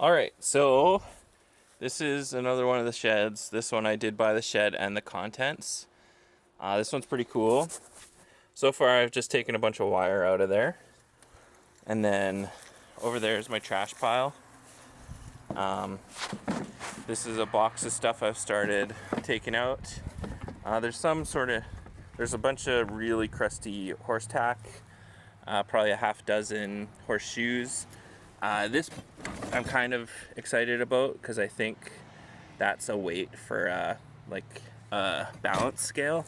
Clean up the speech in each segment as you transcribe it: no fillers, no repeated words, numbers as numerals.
Alright, so this is another one of the sheds. This one I did buy the shed and the contents. This one's pretty cool. So far I've just taken a bunch of wire out of there. And then over there is my trash pile. This is a box of stuff I've started taking out. There's a bunch of really crusty horse tack. Probably a half dozen horseshoes. This I'm kind of excited about because I think that's a weight for a balance scale.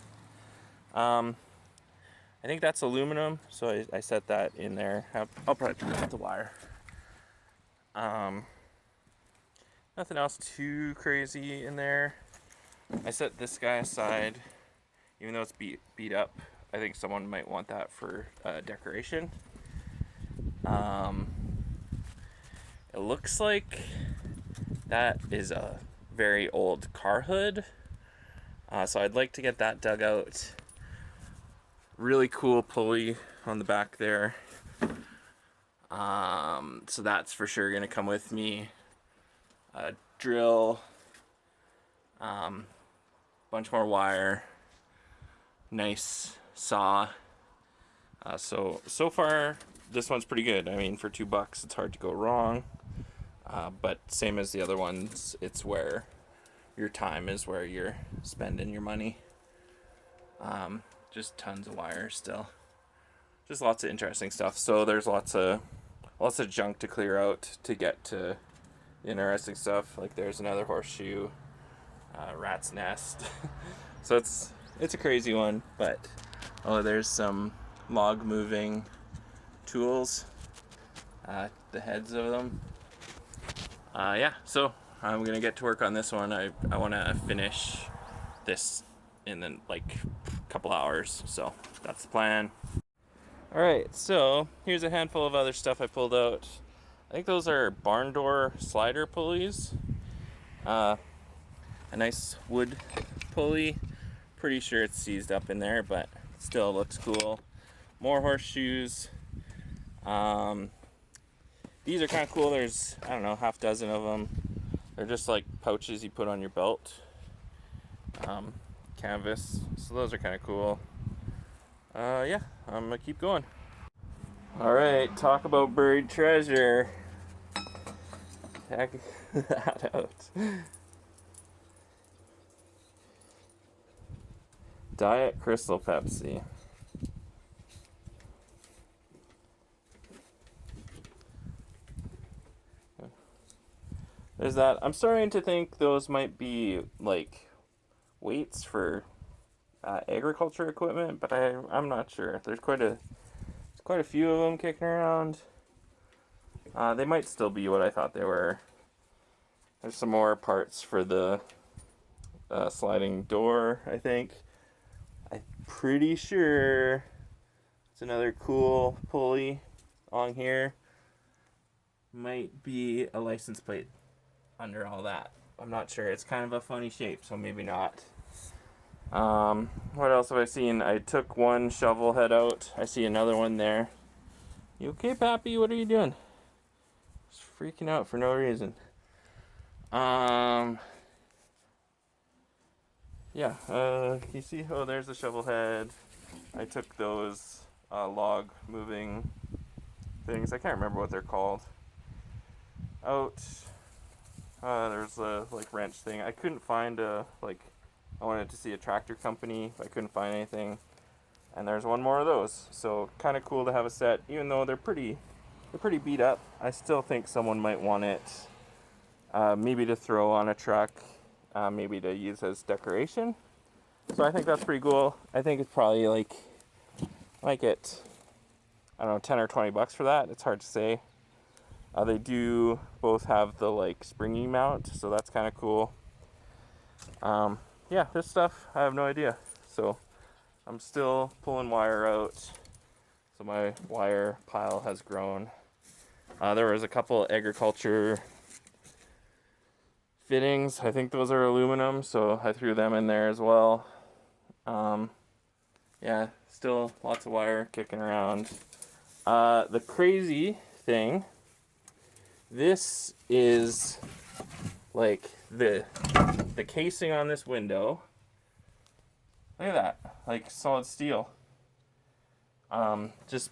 I think that's aluminum, so I set that in there. I'll probably put out the wire. Nothing else too crazy in there. I set this guy aside, even though it's beat up. I think someone might want that for decoration. It looks like that is a very old car hood. So I'd like to get that dug out. Really cool pulley on the back there. So that's for sure gonna come with me. A drill, bunch more wire, nice saw. So far this one's pretty good. I mean, for $2 it's hard to go wrong. But same as the other ones, it's where your time is where you're spending your money. Just tons of wire still. Just lots of interesting stuff. So there's lots of junk to clear out to get to interesting stuff. Like there's another horseshoe, rat's nest. So it's a crazy one, but there's some log moving tools, the heads of them. Yeah, so I'm gonna get to work on this one. I want to finish this in the couple hours, so that's the plan. All right, so here's a handful of other stuff I pulled out. I think those are barn door slider pulleys. A nice wood pulley. Pretty sure it's seized up in there, but still looks cool. More horseshoes. These are kind of cool. There's, I don't know, half dozen of them. They're just like pouches you put on your belt. Canvas. So those are kind of cool. Yeah, I'm gonna keep going. All right, talk about buried treasure. Check that out. Diet Crystal Pepsi. There's that. I'm starting to think those might be like weights for agriculture equipment, but I'm not sure. There's quite a few of them kicking around. They might still be what I thought they were. There's some more parts for the sliding door, I think. I'm pretty sure it's another cool pulley on here. Might be a license plate under all that. I'm not sure. It's kind of a funny shape, so maybe not. What else have I seen? I took one shovel head out. I see another one there. You okay, Pappy? What are you doing? Just freaking out for no reason. Yeah, you see? Oh, there's the shovel head. I took those log moving things. I can't remember what they're called. Out. There's a wrench thing. I couldn't find I wanted to see a tractor company, but I couldn't find anything. And there's one more of those. So kind of cool to have a set, even though they're pretty beat up. I still think someone might want it, maybe to throw on a truck, maybe to use as decoration. So I think that's pretty cool. I think it's probably like it, I don't know, 10 or 20 bucks for that. It's hard to say. They do both have the springy mount, so that's kind of cool. Yeah, this stuff, I have no idea. So I'm still pulling wire out. So my wire pile has grown. There was a couple agriculture fittings. I think those are aluminum, so I threw them in there as well. Yeah, still lots of wire kicking around. The crazy thing This is like the casing on this window. Look at that, like solid steel. Just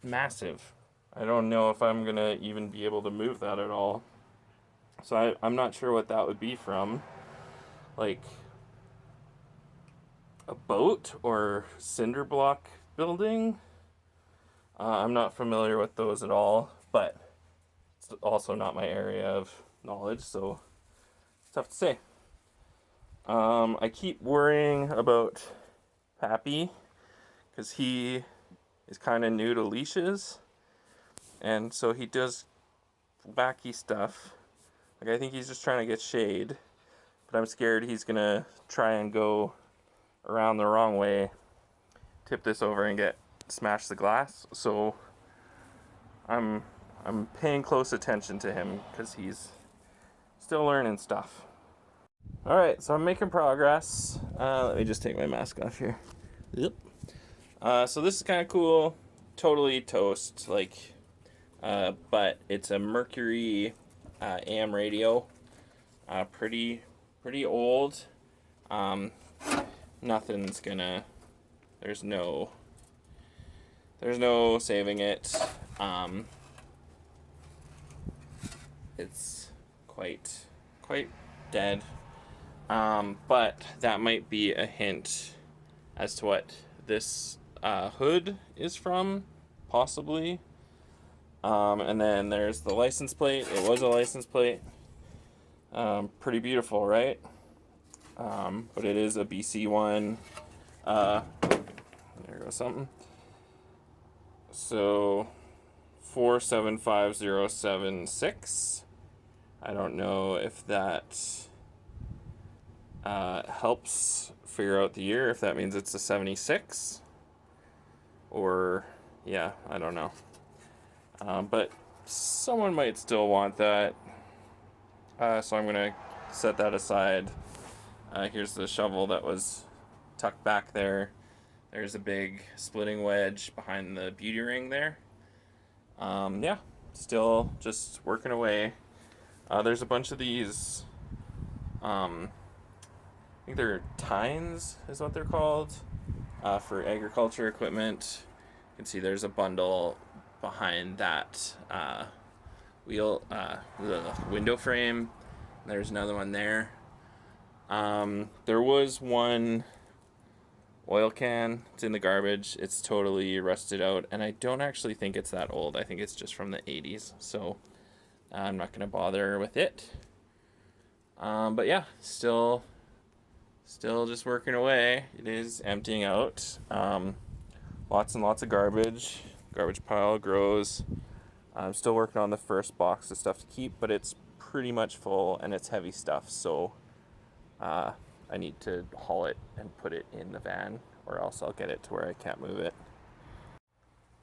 massive. I don't know if I'm gonna even be able to move that at all. So I'm not sure what that would be from. Like a boat or cinder block building. I'm not familiar with those at all, but it's also not my area of knowledge, so it's tough to say. I keep worrying about Pappy because he is kind of new to leashes, and so he does wacky stuff. Like I think he's just trying to get shade, but I'm scared he's gonna try and go around the wrong way, tip this over and smash the glass. So I'm paying close attention to him because he's still learning stuff. All right, so I'm making progress. Let me just take my mask off here. Yep. So this is kind of cool. Totally toast, like, but it's a Mercury AM radio. Pretty old. Nothing's gonna. There's no saving it. It's quite dead. But that might be a hint as to what this hood is from, possibly. And then there's the license plate. It was a license plate. Pretty beautiful, right? But it is a BC one. There goes something. So 475076. I don't know if that helps figure out the year, if that means it's a 76 or yeah, I don't know. But someone might still want that, so I'm gonna set that aside. Here's the shovel that was tucked back there. There's a big splitting wedge behind the beauty ring there. Yeah, still just working away. There's a bunch of these, I think they're tines is what they're called, for agriculture equipment. You can see there's a bundle behind that window frame. There's another one there. There was one oil can. It's in the garbage. It's totally rusted out, and I don't actually think it's that old. I think it's just from the 80s, so I'm not gonna bother with it. But yeah, still just working away. It is emptying out. Lots and lots of garbage. Garbage pile grows. I'm still working on the first box of stuff to keep, but it's pretty much full and it's heavy stuff, so I need to haul it and put it in the van, or else I'll get it to where I can't move it.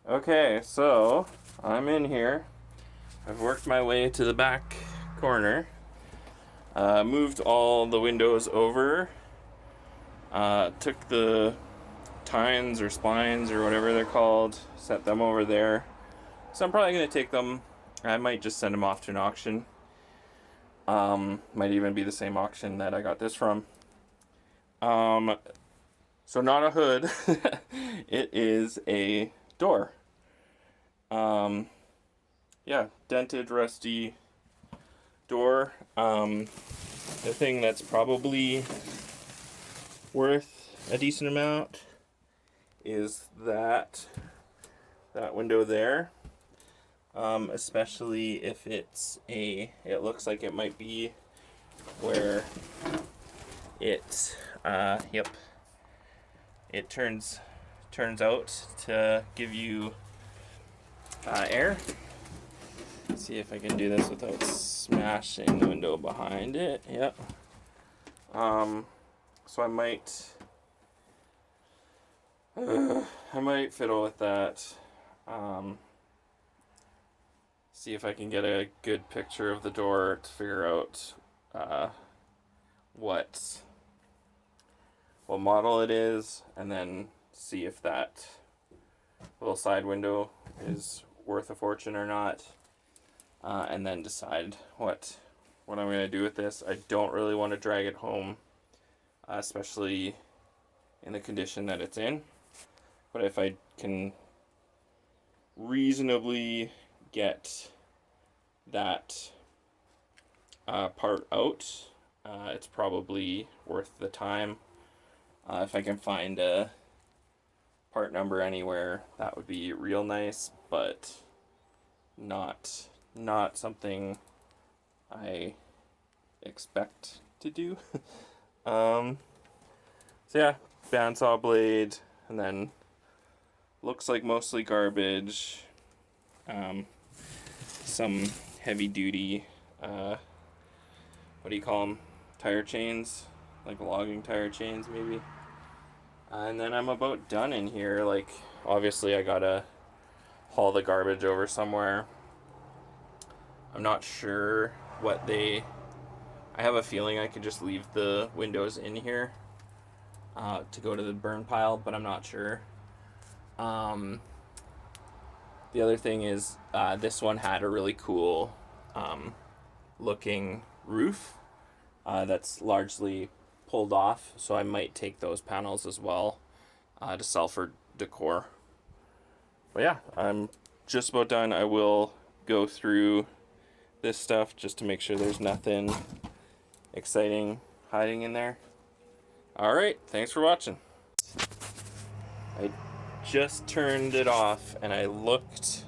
Okay, so I'm in here. I've worked my way to the back corner. Moved all the windows over. Took the tines or splines or whatever they're called, set them over there. So I'm probably going to take them. I might just send them off to an auction. Might even be the same auction that I got this from. So not a hood. It is a door. Yeah, dented, rusty door. The thing that's probably worth a decent amount is that window there. Especially if it looks like it might be where it turns out to give you air. Let's see if I can do this without smashing the window behind it. Yep. So I might fiddle with that. See if I can get a good picture of the door to figure out what model it is, and then see if that little side window is worth a fortune or not. and then decide what I'm going to do with this. I don't really want to drag it home, especially in the condition that it's in. But if I can reasonably get that part out, it's probably worth the time. If I can find a part number anywhere, that would be real nice, but not something I expect to do. So yeah, bandsaw blade, and then looks like mostly garbage. Some heavy duty, what do you call them? Tire chains, like logging tire chains maybe. And then I'm about done in here. Like, obviously I gotta haul the garbage over somewhere. I'm not sure what I have a feeling I could just leave the windows in here to go to the burn pile, but I'm not sure. The other thing is this one had a really cool looking roof that's largely pulled off, so I might take those panels as well to sell for decor. But yeah, I'm just about done. I will go through this stuff just to make sure there's nothing exciting hiding in there. Alright, thanks for watching. I just turned it off and I looked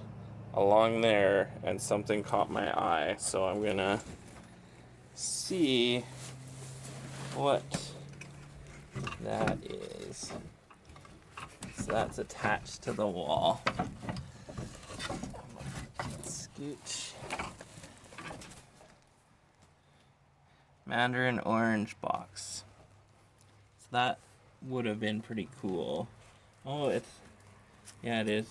along there and something caught my eye, so I'm gonna see what that is. So that's attached to the wall. Scooch. Mandarin orange box. So that would have been pretty cool. Oh, yeah, it is.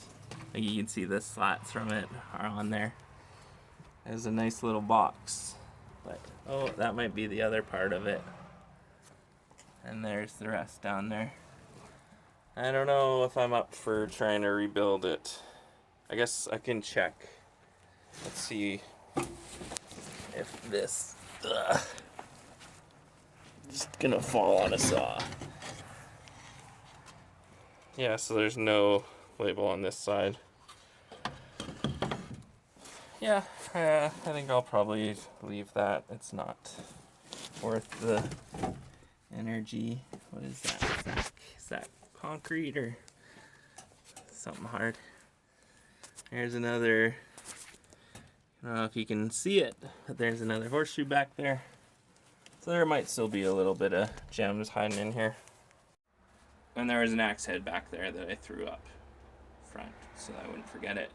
Like, you can see the slats from it are on there. There's a nice little box. But, oh, that might be the other part of it. And there's the rest down there. I don't know if I'm up for trying to rebuild it. I guess I can check. Let's see if this just gonna fall on a saw. Yeah, so there's no label on this side. Yeah, I think I'll probably leave that. It's not worth the energy. What is that? Is that concrete or something hard? There's another, I don't know if you can see it, but there's another horseshoe back there. So there might still be a little bit of gems hiding in here. And there was an axe head back there that I threw up front so I wouldn't forget it.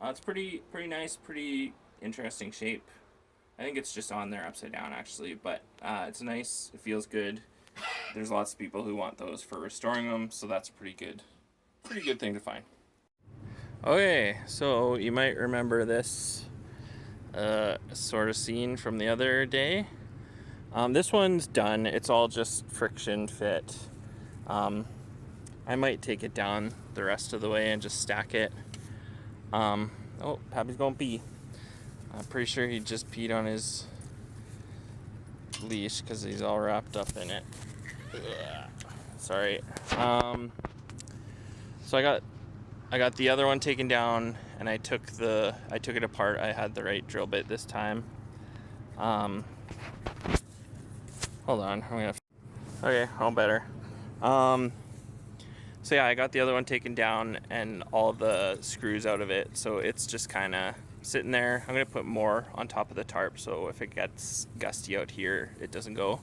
It's pretty nice, pretty interesting shape. I think it's just on there upside down actually, but it's nice, it feels good. There's lots of people who want those for restoring them, so that's a pretty good thing to find. Okay, so you might remember this sort of scene from the other day. This one's done. It's all just friction fit. I might take it down the rest of the way and just stack it. Oh, Pappy's gonna pee. I'm pretty sure he just peed on his leash because he's all wrapped up in it. Ugh. Sorry. So I got the other one taken down and I took it apart. I had the right drill bit this time. Hold on, okay, all better. So yeah, I got the other one taken down and all the screws out of it, so it's just kind of sitting there. I'm gonna put more on top of the tarp, so if it gets gusty out here, it doesn't go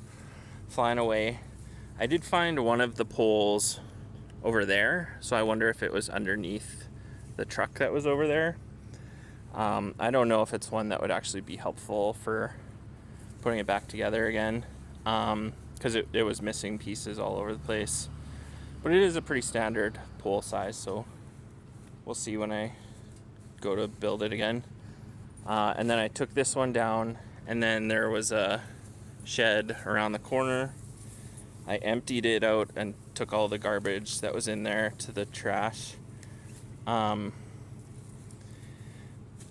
flying away. I did find one of the poles over there, so I wonder if it was underneath the truck that was over there. I don't know if it's one that would actually be helpful for putting it back together again, because it was missing pieces all over the place. But it is a pretty standard pole size, so we'll see when I go to build it again. And then I took this one down, and then there was a shed around the corner. I emptied it out and took all the garbage that was in there to the trash.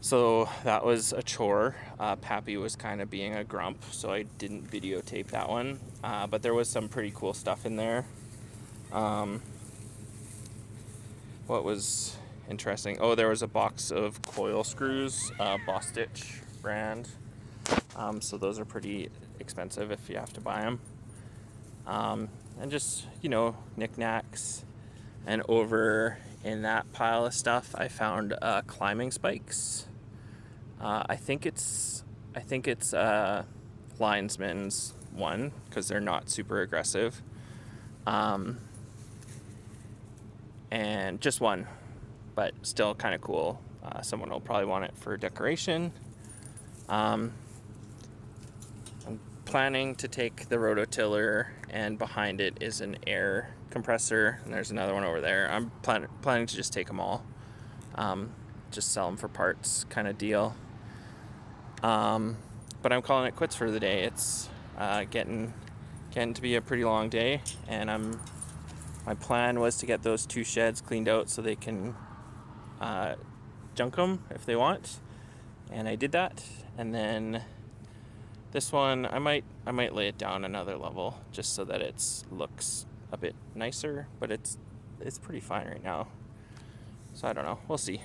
So that was a chore. Pappy was kind of being a grump, so I didn't videotape that one. But there was some pretty cool stuff in there. What was interesting? Oh, there was a box of coil screws, Boss Stitch brand. So those are pretty expensive if you have to buy them. And just, knickknacks. And over in that pile of stuff, I found climbing spikes. I think it's Linesman's one, because they're not super aggressive. And just one, but still kind of cool. Someone will probably want it for decoration. I'm planning to take the rototiller, and behind it is an air compressor, and there's another one over there. I'm planning to just take them all, just sell them for parts kind of deal. But I'm calling it quits for the day. It's getting to be a pretty long day, and my plan was to get those 2 sheds cleaned out so they can junk them if they want, and I did that. And then this one, I might lay it down another level just so that it looks a bit nicer, but it's pretty fine right now. So I don't know, we'll see.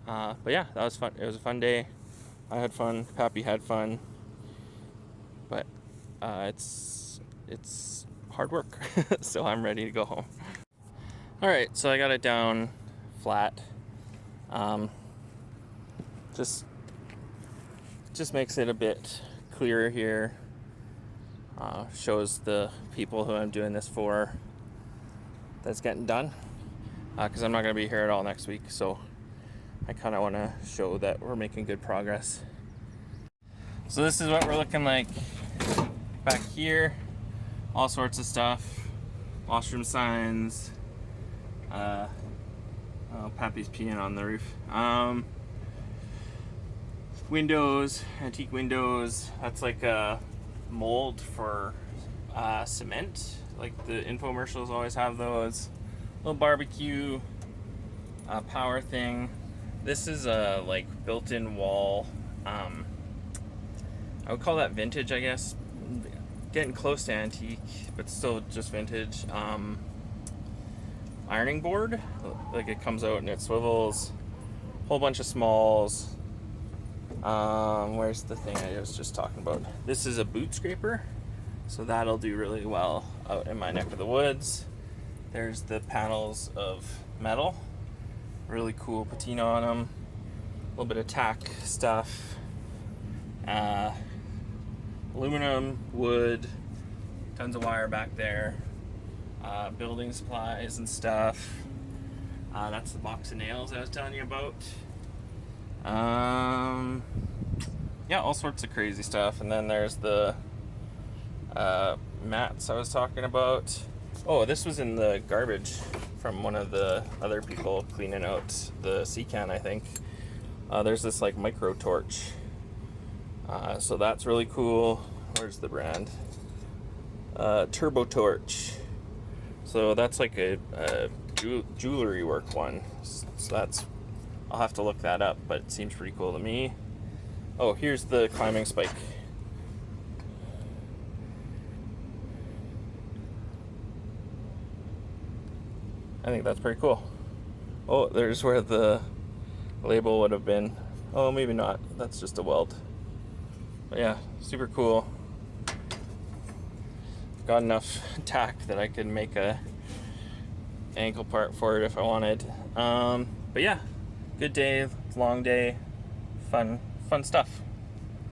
But yeah, that was fun. It was a fun day. I had fun. Pappy had fun. But it's hard work, so I'm ready to go home. All right, so I got it down flat. Just makes it a bit clearer here. Shows the people who I'm doing this for that's getting done. Because I'm not going to be here at all next week, so I kind of want to show that we're making good progress. So this is what we're looking like back here. All sorts of stuff. Washroom signs. Pappy's peeing on the roof. Windows, antique windows. That's like a mold for cement. Like the infomercials always have those. Little barbecue, power thing. This is a like built-in wall. I would call that vintage, I guess. Getting close to antique, but still just vintage. Ironing board, like it comes out and it swivels. Whole bunch of smalls. Where's the thing I was just talking about? This is a boot scraper, so that'll do really well out in my neck of the woods. There's the panels of metal, really cool patina on them. A little bit of tack stuff. Aluminum, wood, tons of wire back there. Building supplies and stuff. That's the box of nails I was telling you about. Yeah, all sorts of crazy stuff. And then there's the mats I was talking about. Oh, this was in the garbage from one of the other people cleaning out the sea can, I think. There's this like micro torch. So that's really cool. Where's the brand? Turbo Torch. So that's like a jewelry work one. So that's, I'll have to look that up, but it seems pretty cool to me. Oh, here's the climbing spike. I think that's pretty cool. Oh, there's where the label would have been. Oh, maybe not. That's just a weld. But yeah, super cool. Got enough tack that I could make a ankle part for it if I wanted. But yeah, good day, long day, fun stuff.